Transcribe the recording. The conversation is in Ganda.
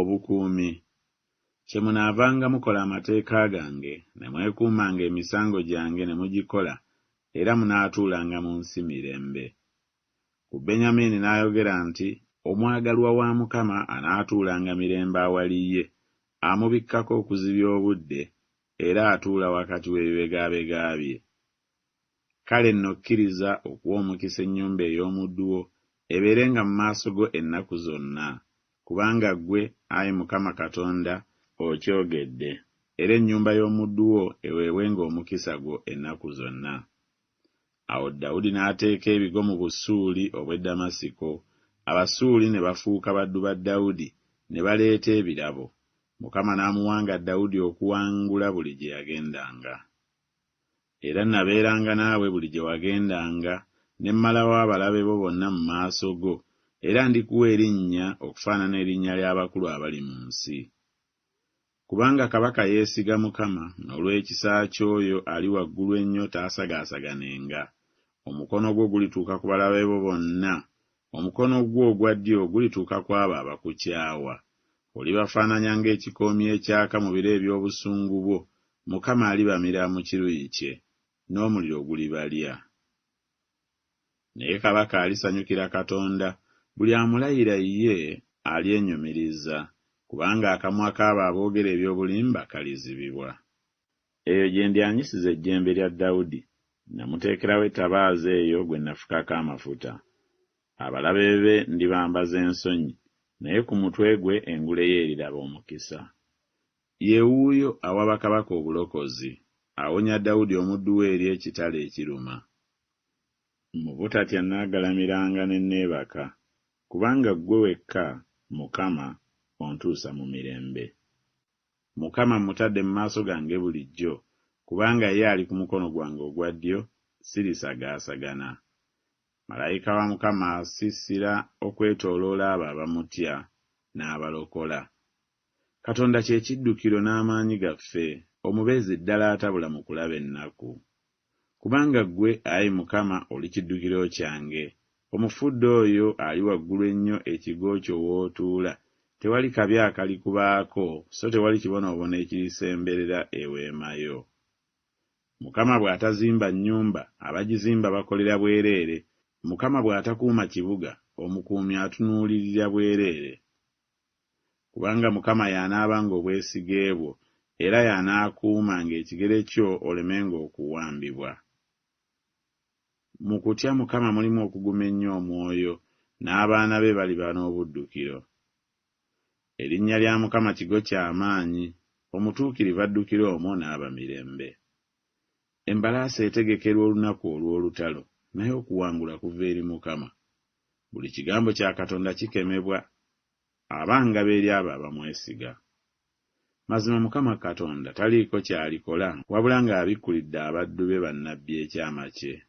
obukuumi. Kye munaavanga mukola amateeka gange, ne mwekuumanga emisango gyange ne mugikola, era munaatuulanga mu nsi mirembe. Ku Benyamini n'ayogera nti, omwagalwa wa Mukama anaatuulanga mirembe awali ye, amubikkako okuzibya obudde, era atuula wakati w'ebibegabega bye. Kale nno kkiriza okuwa omukisa ennyumba ey'omuddu wo, ebeerenga mu maaso go ennaku zonna, kubanga ggwe, Ayi Mukama Katonda, okyogedde, era ennyumba y'omuddu wo eweebwenga omukisa gwo ennaku zonna. Awo Dawudi n'ateeka ebigo mu Busuuli obw'e Damasiko, Abasuuli ne bafuuka baddu ba Dawudi, ne baleeta ebirabo. Mukama n'amuwanga Dawudi okuwangula buli gye yagendanga. Era nabeeranga naawe buli gye wagendanga, ne mmalawo abalabe bo bonna mu maaso go, era ndikuwa erinnya okufaanana erinnya ly'abakulu abali mu nsi. Kubanga kabaka yeesiga Mukama, n'olw'ekisa ky'oyo ali waggulu ennyo taasagasaganenga. Omukono gwo gulituuka ku balabe bo bonna, omukono gwo ogwa ddyo gulituuka ku abo abakukyawa. Olibafaananya ng'ekikoomi ekyaka mu biro eby'obusungu bwo, Mukama alibamira mu kiruyi kye, n'omuliro gulibalya. Naye kabaka alisanyukira Katonda, buli amulayira ye alyenyumiriza, kubanga akamwa k'abo aboogera eby'obulimba kalizibibwa. Eyo gye ndyanyisiza ejjembe lya Dawudi, namuteekerawo ettabaaza eyo gwe nafukako amafuta. Abalabe be ndibambaza ensonyi, naye ku mutwe gwe engule ye eriraba omukisa. Ye wuuyo awa bakabaka obulokozi, awonya Dawudi omuddu we eri ekitala ekiruma. Mu butatya nnaagalamiranga ne nneebaka, kubanga ggwe wekka, Mukama, ontuusa mu mirembe. Mukama mmutadde mu maaso gange bulijjo, kubanga ye ali ku mukono gwange ogwa ddyo, sirisagaasagana. Malayika wa Mukama asiisira okwetooloola abo abamutya, n'abalokola. Katonda kye kiddukiro n'amaanyi gaffe, omubeezi ddala atabula mu kulaba ennaku. Kubanga ggwe, Ayi Mukama, oli kiddukiro kyange, omufudde oyo ali waggulu ennyo ekigo kyo w'otuula, tewali kabi akalikubaako, so tewali kibonoobono ekirisemberera eweema yo. Mukama bw'atazimba nnyumba, abagizimba bakolera bwereere. Mukama bw'atakuuma kibuga, omukuumi atunuulirira bwereere. Kubanga Mukama y'anaabanga obwesige bwo, era y'anaakuumanga ekigere kyo olemenga okuwambibwa. Mu kutya Mukama mulimu okuguma ennyo omwoyo, n'abaana be baliba n'obuddukiro. Erinnya lya Mukama kigo ky'amaanyi, omutuukirivu addukira omwo n'aba mirembe. Embalaasi etegekerwa olunaku olw'olutalo, naye okuwangula kuva eri Mukama. Buli kigambo kya Katonda kikemebwa, abanga beeri abo abamwesiga. Mazima Mukama Katonda taliiko ky'alikola, wabula ng'abikkulidde abaddu be bannabbi ekyama kye.